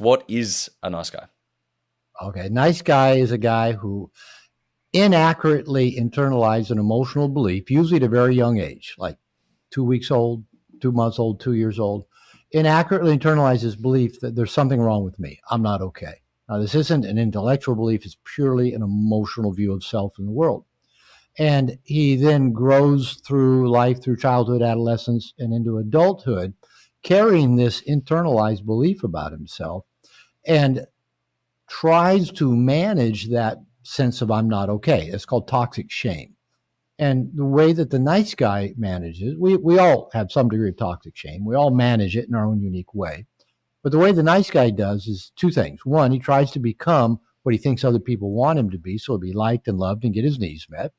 What is a nice guy? Okay, nice guy is a guy who inaccurately internalized an emotional belief, usually at a very young age, like 2 weeks old, 2 months old, 2 years old, inaccurately internalizes belief that there's something wrong with me. I'm not okay. Now, this isn't an intellectual belief, it's purely an emotional view of self and the world. And he then grows through life, through childhood, adolescence, and into adulthood, carrying this internalized belief about himself and tries to manage that sense of I'm not okay. It's called toxic shame. And the way that the nice guy manages, we all have some degree of toxic shame. We all manage it in our own unique way. But the way the nice guy does is two things. One, he tries to become what he thinks other people want him to be, so he'll be liked and loved and get his needs met.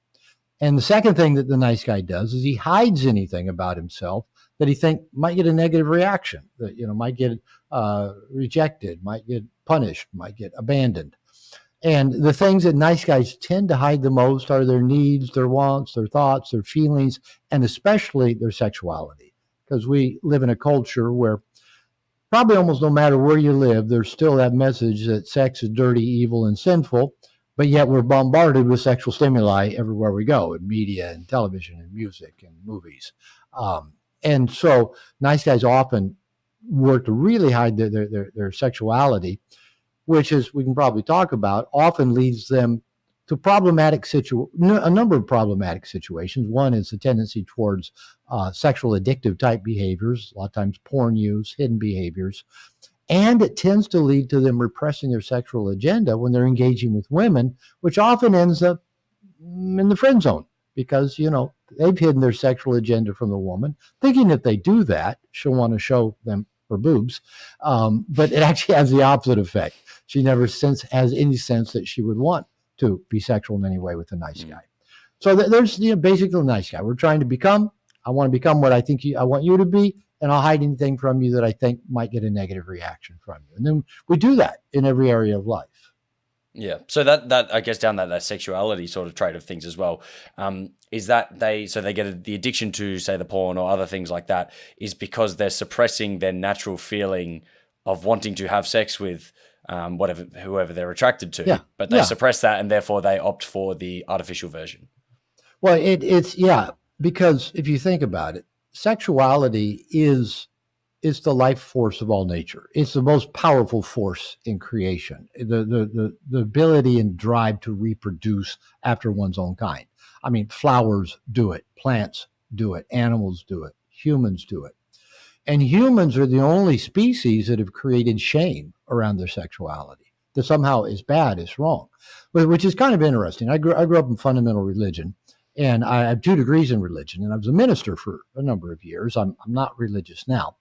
And the second thing that the nice guy does is he hides anything about himself that he think might get a negative reaction, that might get rejected, might get punished, might get abandoned. And the things that nice guys tend to hide the most are their needs, their wants, their thoughts, their feelings, and especially their sexuality. Because we live in a culture where probably almost no matter where you live, there's still that message that sex is dirty, evil, and sinful. But yet we're bombarded with sexual stimuli everywhere we go, in media and television and music and movies. And so nice guys often work to really hide their sexuality, which, as we can probably talk about, often leads them to a number of problematic situations. One is the tendency towards sexual addictive type behaviors, a lot of times porn use, hidden behaviors. And it tends to lead to them repressing their sexual agenda when they're engaging with women, which often ends up in the friend zone because, they've hidden their sexual agenda from the woman, thinking if they do that, she'll want to show them her boobs. But it actually has the opposite effect. She never has any sense that she would want to be sexual in any way with a nice guy. So there's basically the nice guy. We're trying to become. I want to become what I think I want you to be, and I'll hide anything from you that I think might get a negative reaction from you. And then we do that in every area of life. Yeah. So that I guess down that sexuality sort of trait of things as well, is that they get the addiction to, say, the porn or other things like that is because they're suppressing their natural feeling of wanting to have sex with whoever they're attracted to, but they suppress that and therefore they opt for the artificial version. Well, it's because if you think about it, sexuality is the life force of all nature. It's the most powerful force in creation. The ability and drive to reproduce after one's own kind. I mean, flowers do it, plants do it, animals do it, humans do it. And humans are the only species that have created shame around their sexuality. That somehow is bad, is wrong, which is kind of interesting. I grew up in fundamental religion, and I have 2 degrees in religion, and I was a minister for a number of years. I'm not religious now.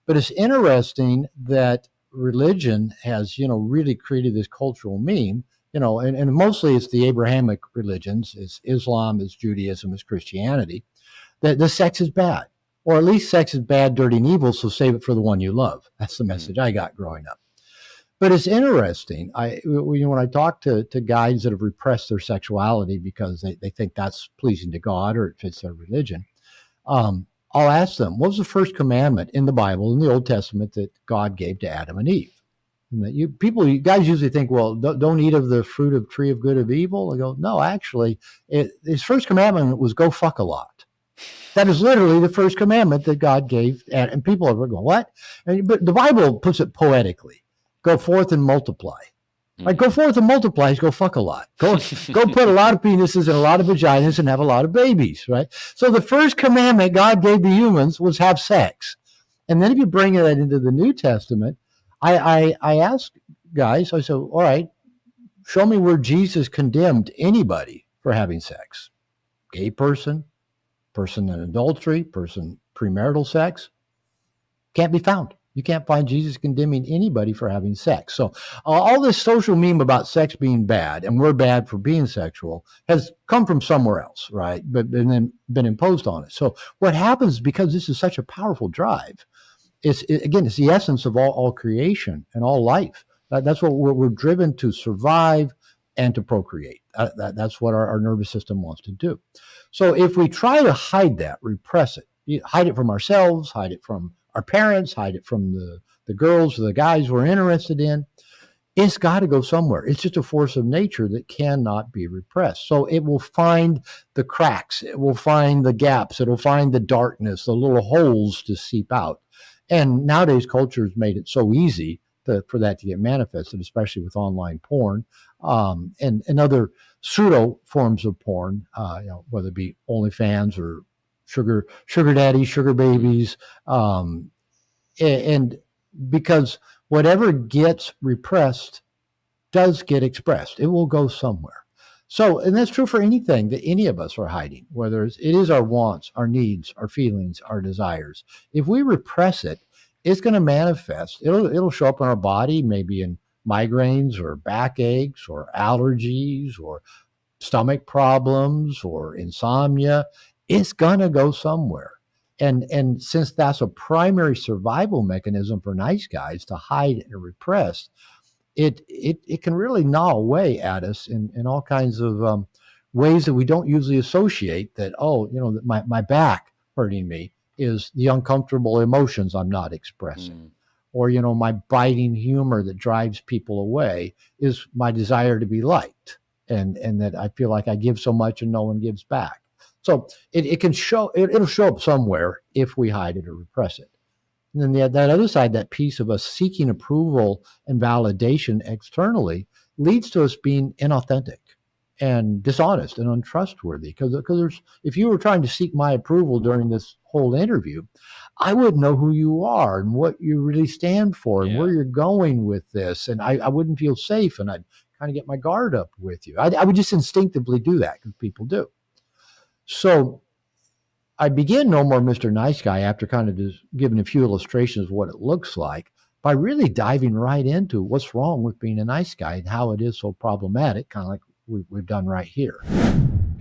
But it's interesting that religion has, really created this cultural meme, and mostly it's the Abrahamic religions, it's Islam, it's Judaism, it's Christianity, that the sex is bad. Or at least sex is bad, dirty, and evil, so save it for the one you love. That's the message I got growing up. But it's interesting. When I talk to guys that have repressed their sexuality because they think that's pleasing to God or it fits their religion, I'll ask them, what was the first commandment in the Bible, in the Old Testament, that God gave to Adam and Eve? And that you guys usually think, well, don't eat of the fruit of tree of good of evil. I go, no, actually, his first commandment was go fuck a lot. That is literally the first commandment that God gave. And people are going, what? But the Bible puts it poetically. Go forth and multiply. Like, go forth and multiply is go fuck a lot. Go put a lot of penises and a lot of vaginas and have a lot of babies, right? So the first commandment God gave to humans was have sex. And then if you bring that into the New Testament, I ask guys, I said, all right, show me where Jesus condemned anybody for having sex. Gay person in adultery, person premarital sex, can't be found. You can't find Jesus condemning anybody for having sex. So all this social meme about sex being bad and we're bad for being sexual has come from somewhere else, right? And then been imposed on us. So what happens, because this is such a powerful drive, it's the essence of all creation and all life. That's what we're driven to survive and to procreate. That's what our nervous system wants to do. So if we try to hide that, repress it, hide it from ourselves, hide it from our parents, hide it from the girls or the guys we're interested in, it's got to go somewhere. It's just a force of nature that cannot be repressed. So it will find the cracks, it will find the gaps, it'll find the darkness, the little holes to seep out. And nowadays, culture has made it so easy for that to get manifested, especially with online porn and other pseudo forms of porn, whether it be OnlyFans or sugar daddies, sugar babies, and because whatever gets repressed does get expressed. It will go somewhere. So, and that's true for anything that any of us are hiding, whether it is our wants, our needs, our feelings, our desires. If we repress it, it's going to manifest. It'll show up in our body, maybe in migraines or backaches or allergies or stomach problems or insomnia. It's going to go somewhere. And since that's a primary survival mechanism for nice guys to hide and repress, it can really gnaw away at us in all kinds of ways that we don't usually associate. That my back hurting me is the uncomfortable emotions I'm not expressing, or my biting humor that drives people away is my desire to be liked, and that I feel like I give so much and no one gives back. So it'll show up somewhere if we hide it or repress it. And then that other side, that piece of us seeking approval and validation externally, leads to us being inauthentic and dishonest and untrustworthy. Because if you were trying to seek my approval during this whole interview, I wouldn't know who you are and what you really stand for and where you're going with this. And I wouldn't feel safe, and I'd kind of get my guard up with you. I would just instinctively do that, because people do. So I begin No More Mr. Nice Guy, after kind of just giving a few illustrations of what it looks like, by really diving right into what's wrong with being a nice guy and how it is so problematic, kind of like we've done right here.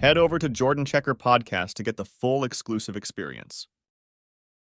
Head over to Jordan Checker Podcast to get the full exclusive experience.